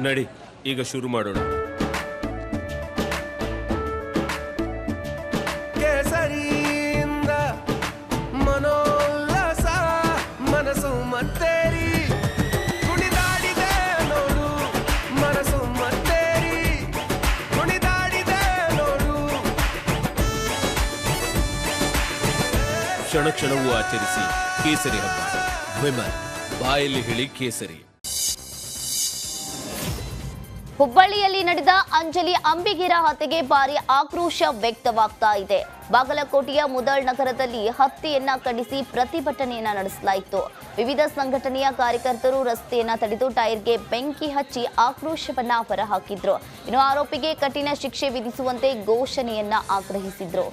ನಡಿ ಈಗ ಶುರು ಮಾಡೋಣ. ಕೇಸರಿಯಿಂದ ಮನೋಲ್ಲಾಸ ಮನಸ್ಸು ಮತ್ತೇರಿ ಕುಣಿದಾಡಿದೆ ನೋಡು, ಮನಸ್ಸು ಮತ್ತೇರಿ ಕುಣಿದಾಡಿದೆ ನೋಡು. ಕ್ಷಣ ಕ್ಷಣವೂ ಆಚರಿಸಿ ಕೇಸರಿ ಹಬ್ಬ. ವಿಮಲ್ ಬಾಯಲ್ಲಿ ಹೇಳಿ ಕೇಸರಿ. ಹುಬ್ಬಳ್ಳಿಯಲ್ಲಿ ನಡೆದ ಅಂಜಲಿ ಅಂಬಿಗೇರ ಹತ್ಯೆಗೆ ಭಾರಿ ಆಕ್ರೋಶ ವ್ಯಕ್ತವಾಗ್ತಾ ಇದೆ. ಬಾಗಲಕೋಟೆಯ ಮುದಳ್ ನಗರದಲ್ಲಿ ಹತ್ಯೆಯನ್ನ ಖಂಡಿಸಿ ಪ್ರತಿಭಟನೆಯನ್ನ ನಡೆಸಲಾಯಿತು. ವಿವಿಧ ಸಂಘಟನೆಯ ಕಾರ್ಯಕರ್ತರು ರಸ್ತೆಯನ್ನ ತಡೆದು ಟೈರ್ಗೆ ಬೆಂಕಿ ಹಚ್ಚಿ ಆಕ್ರೋಶವನ್ನ ಹೊರಹಾಕಿದ್ರು. ಇನ್ನು ಆರೋಪಿಗೆ ಕಠಿಣ ಶಿಕ್ಷೆ ವಿಧಿಸುವಂತೆ ಘೋಷಣೆಯನ್ನ ಆಗ್ರಹಿಸಿದ್ರು.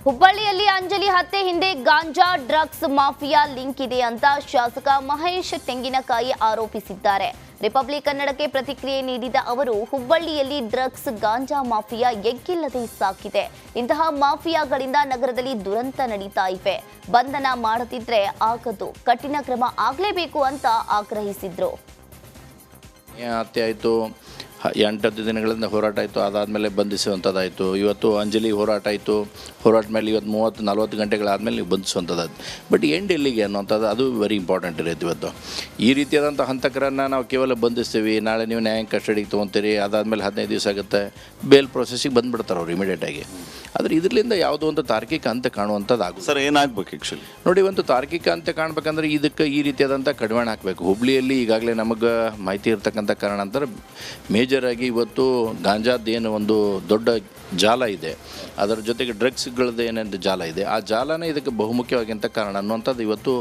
ಹುಬ್ಬಳ್ಳಿಯಲ್ಲಿ ಅಂಜಲಿ ಹತ್ಯೆ ಹಿಂದೆ ಗಾಂಜಾ ಡ್ರಗ್ಸ್ ಮಾಫಿಯಾ ಲಿಂಕ್ ಇದೆ ಅಂತ ಶಾಸಕ ಮಹೇಶ್ ತೆಂಗಿನಕಾಯಿ ಆರೋಪಿಸಿದ್ದಾರೆ. ರಿಪಬ್ಲಿಕ್ ಕನ್ನಡಕ್ಕೆ ಪ್ರತಿಕ್ರಿಯೆ ನೀಡಿದ ಅವರು, ಹುಬ್ಬಳ್ಳಿಯಲ್ಲಿ ಡ್ರಗ್ಸ್ ಗಾಂಜಾ ಮಾಫಿಯಾ ಎಗ್ಗಿಲ್ಲದೆ ಸಾಕಿದೆ. ಇಂತಹ ಮಾಫಿಯಾಗಳಿಂದ ನಗರದಲ್ಲಿ ದುರಂತ ನಡೀತಾ ಇವೆ. ಬಂಧನ ಮಾಡದಿದ್ರೆ ಆಗದು, ಕಠಿಣ ಕ್ರಮ ಆಗಲೇಬೇಕು ಅಂತ ಆಗ್ರಹಿಸಿದ್ರು. ಹತ್ಯೆ ಆಯಿತು, 8 ದಿನಗಳಿಂದ ಹೋರಾಟ ಆಯಿತು, ಅದಾದಮೇಲೆ ಬಂಧಿಸುವಂಥದ್ದಾಯಿತು. ಇವತ್ತು ಅಂಜಲಿ ಹೋರಾಟ ಆಯಿತು, ಹೋರಾಟ ಮೇಲೆ ಇವತ್ತು 30-40 ಗಂಟೆಗಳಾದಮೇಲೆ ನೀವು ಬಂಧಿಸುವಂಥದ್ದು. ಬಟ್ ಎಂಡ್ ಎಲ್ಲಿಗೆ ಅನ್ನೋಂಥದ್ದು ಅದು ವೆರಿ ಇಂಪಾರ್ಟೆಂಟ್ ಇರುತ್ತೆ. ಇವತ್ತು ಈ ರೀತಿಯಾದಂಥ ಹಂತಕರನ್ನು ನಾವು ಕೇವಲ ಬಂಧಿಸ್ತೀವಿ, ನಾಳೆ ನೀವು ನ್ಯಾಯಾಂಗ ಕಸ್ಟಡಿಗೆ ತೊಗೊತೀರಿ, ಅದಾದಮೇಲೆ 15 ದಿವಸ ಆಗುತ್ತೆ, ಬೇಲ್ ಪ್ರೊಸೆಸಿಗೆ ಬಂದುಬಿಡ್ತಾರೆ ಅವ್ರು ಇಮಿಡಿಯೇಟಾಗಿ. ಆದರೆ ಇದರಿಂದ ಯಾವುದೋ ಒಂದು ತಾರ್ಕಿಕ ಅಂತ್ಯ ಕಾಣುವಂಥದ್ದು ಆಗುತ್ತೆ. ಸರ್ ಏನಾಗಬೇಕು ಆ್ಯಕ್ಚುಲಿ ನೋಡಿ, ಒಂದು ತಾರ್ಕಿಕ ಅಂತ್ಯ ಕಾಣಬೇಕಂದ್ರೆ ಇದಕ್ಕೆ ಈ ರೀತಿಯಾದಂಥ ಕಡಿವಾಣ ಹಾಕಬೇಕು. ಹುಬ್ಳಿಯಲ್ಲಿ ಈಗಾಗಲೇ ನಮಗೆ ಮಾಹಿತಿ ಇರ್ತಕ್ಕಂಥ ಕಾರಣ ಅಂತಾರೆ ಮೇಜರ್ ಆಗಿ ಇವತ್ತು ಗಾಂಜಾದ್ದೇನು ಒಂದು ದೊಡ್ಡ ಜಾಲ ಇದೆ, ಅದರ ಜೊತೆಗೆ ಡ್ರಗ್ಸ್ಗಳದ್ದು ಏನೇನು ಜಾಲ ಇದೆ, ಆ ಜಾಲನೇ ಇದಕ್ಕೆ ಬಹುಮುಖ್ಯವಾಗಿಂತ ಕಾರಣ ಅನ್ನುವಂಥದ್ದು ಇವತ್ತು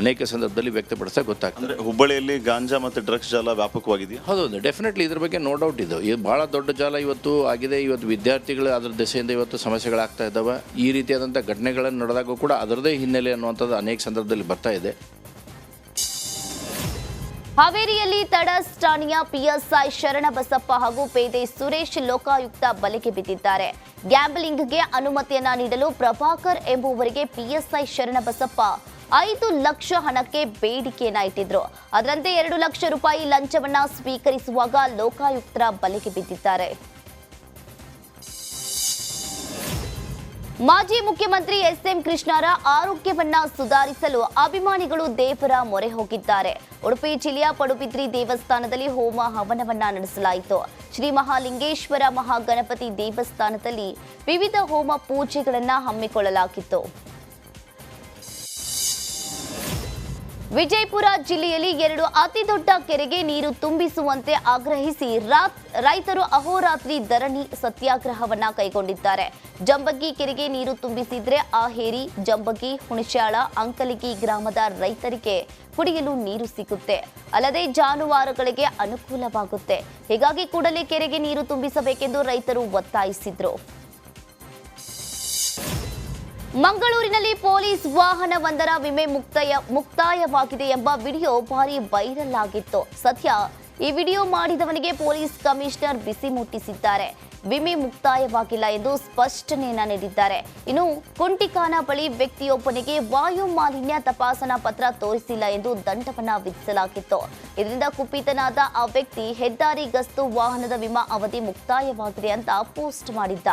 ಅನೇಕ ಸಂದರ್ಭದಲ್ಲಿ ವ್ಯಕ್ತಪಡಿಸೋಕೆ ಗೊತ್ತಾಗ್ತದೆ. ಅಂದರೆ ಹುಬ್ಬಳ್ಳಿಯಲ್ಲಿ ಗಾಂಜಾ ಮತ್ತು ಡ್ರಗ್ಸ್ ಜಾಲ ವ್ಯಾಪಕವಾಗಿದೆಯಾ? ಹೌದು, ಡೆಫಿನೆಟ್ಲಿ ಇದ್ರ ಬಗ್ಗೆ ನೋ ಡೌಟ್ ಇದು ಭಾಳ ದೊಡ್ಡ ಜಾಲ ಇವತ್ತು ಆಗಿದೆ. ಇವತ್ತು ವಿದ್ಯಾರ್ಥಿಗಳು ಅದರ ದೆಸೆಯಿಂದ ಇವತ್ತು ಸಮಸ್ಯೆಗಳಾಗ್ತಾ ಇದ್ದಾವೆ. ಈ ರೀತಿಯಾದಂಥ ಘಟನೆಗಳನ್ನು ನಡೆದಾಗೂ ಕೂಡ ಅದರದೇ ಹಿನ್ನೆಲೆ ಅನ್ನುವಂಥದ್ದು ಅನೇಕ ಸಂದರ್ಭದಲ್ಲಿ ಬರ್ತಾ ಇದೆ. ಹಾವೇರಿಯಲ್ಲಿ ತಡಸ್ ಠಾಣೆಯ ಪಿಎಸ್ಐ ಶರಣಬಸಪ್ಪ ಹಾಗೂ ಪೇದೆ ಸುರೇಶ್ ಲೋಕಾಯುಕ್ತ ಬಲೆಗೆ ಬಿದ್ದಿದ್ದಾರೆ. ಗ್ಯಾಂಬ್ಲಿಂಗ್ಗೆ ಅನುಮತಿಯನ್ನ ನೀಡಲು ಪ್ರಭಾಕರ್ ಎಂಬುವರಿಗೆ ಪಿಎಸ್ಐ ಶರಣಬಸಪ್ಪ 5 ಲಕ್ಷ ಹಣಕ್ಕೆ ಬೇಡಿಕೆಯನ್ನ ಇಟ್ಟಿದ್ರು. ಅದರಂತೆ 2 ಲಕ್ಷ ರೂಪಾಯಿ ಲಂಚವನ್ನ ಸ್ವೀಕರಿಸುವಾಗ ಲೋಕಾಯುಕ್ತರ ಬಲೆಗೆ ಬಿದ್ದಿದ್ದಾರೆ. ಮಾಜಿ ಮುಖ್ಯಮಂತ್ರಿ ಎಸ್ಎಂ ಕೃಷ್ಣರ ಆರೋಗ್ಯವನ್ನ ಸುಧಾರಿಸಲು ಅಭಿಮಾನಿಗಳು ದೇವರ ಮೊರೆ ಹೋಗಿದ್ದಾರೆ. ಉಡುಪಿ ಜಿಲ್ಲೆಯ ಪಡುಬಿದ್ರಿ ದೇವಸ್ಥಾನದಲ್ಲಿ ಹೋಮ ಹವನವನ್ನ ನಡೆಸಲಾಯಿತು. ಶ್ರೀ ಮಹಾಲಿಂಗೇಶ್ವರ ಮಹಾಗಣಪತಿ ದೇವಸ್ಥಾನದಲ್ಲಿ ವಿವಿಧ ಹೋಮ ಪೂಜೆಗಳನ್ನ ಹಮ್ಮಿಕೊಳ್ಳಲಾಗಿತ್ತು. ವಿಜಯಪುರ ಜಿಲ್ಲೆಯಲ್ಲಿ 2 ಅತಿದೊಡ್ಡ ಕೆರೆಗೆ ನೀರು ತುಂಬಿಸುವಂತೆ ಆಗ್ರಹಿಸಿ ರೈತರು ಅಹೋರಾತ್ರಿ ಧರಣಿ ಸತ್ಯಾಗ್ರಹವನ್ನ ಕೈಗೊಂಡಿದ್ದಾರೆ. ಜಂಬಗಿ ಕೆರೆಗೆ ನೀರು ತುಂಬಿಸಿದ್ರೆ ಆಹೇರಿ, ಜಂಬಗಿ, ಹುಣಶ್ಯಾಳ, ಅಂಕಲಿಗಿ ಗ್ರಾಮದ ರೈತರಿಗೆ ಕುಡಿಯಲು ನೀರು ಸಿಗುತ್ತೆ, ಅಲ್ಲದೆ ಜಾನುವಾರುಗಳಿಗೆ ಅನುಕೂಲವಾಗುತ್ತೆ. ಹೀಗಾಗಿ ಕೂಡಲೇ ಕೆರೆಗೆ ನೀರು ತುಂಬಿಸಬೇಕೆಂದು ರೈತರು ಒತ್ತಾಯಿಸಿದ್ರು. ಮಂಗಳೂರಿನಲ್ಲಿ ಪೊಲೀಸ್ ವಾಹನವೊಂದರ ವಿಮೆ ಮುಕ್ತಾಯವಾಗಿದೆ ಎಂಬ ವಿಡಿಯೋ ಭಾರಿ ವೈರಲ್ ಆಗಿತ್ತು. ಸದ್ಯ ಈ ವಿಡಿಯೋ ಮಾಡಿದವನಿಗೆ ಪೊಲೀಸ್ ಕಮಿಷನರ್ ಬಿಸಿ ಮುಟ್ಟಿಸಿದ್ದಾರೆ. ವಿಮೆ ಮುಕ್ತಾಯವಾಗಿಲ್ಲ ಎಂದು ಸ್ಪಷ್ಟನೆಯನ್ನ ನೀಡಿದ್ದಾರೆ. ಇನ್ನು ಕುಂಟಿಕಾನ ಬಳಿ ವ್ಯಕ್ತಿಯೊಬ್ಬನಿಗೆ ವಾಯು ಮಾಲಿನ್ಯ ತಪಾಸಣಾ ಪತ್ರ ತೋರಿಸಿಲ್ಲ ಎಂದು ದಂಡವನ್ನ ವಿಧಿಸಲಾಗಿತ್ತು. ಇದರಿಂದ ಕುಪಿತನಾದ ಆ ವ್ಯಕ್ತಿ ಹೆದ್ದಾರಿ ಗಸ್ತು ವಾಹನದ ವಿಮಾ ಅವಧಿ ಮುಕ್ತಾಯವಾಗಿದೆ ಅಂತ ಪೋಸ್ಟ್ ಮಾಡಿದ್ದ.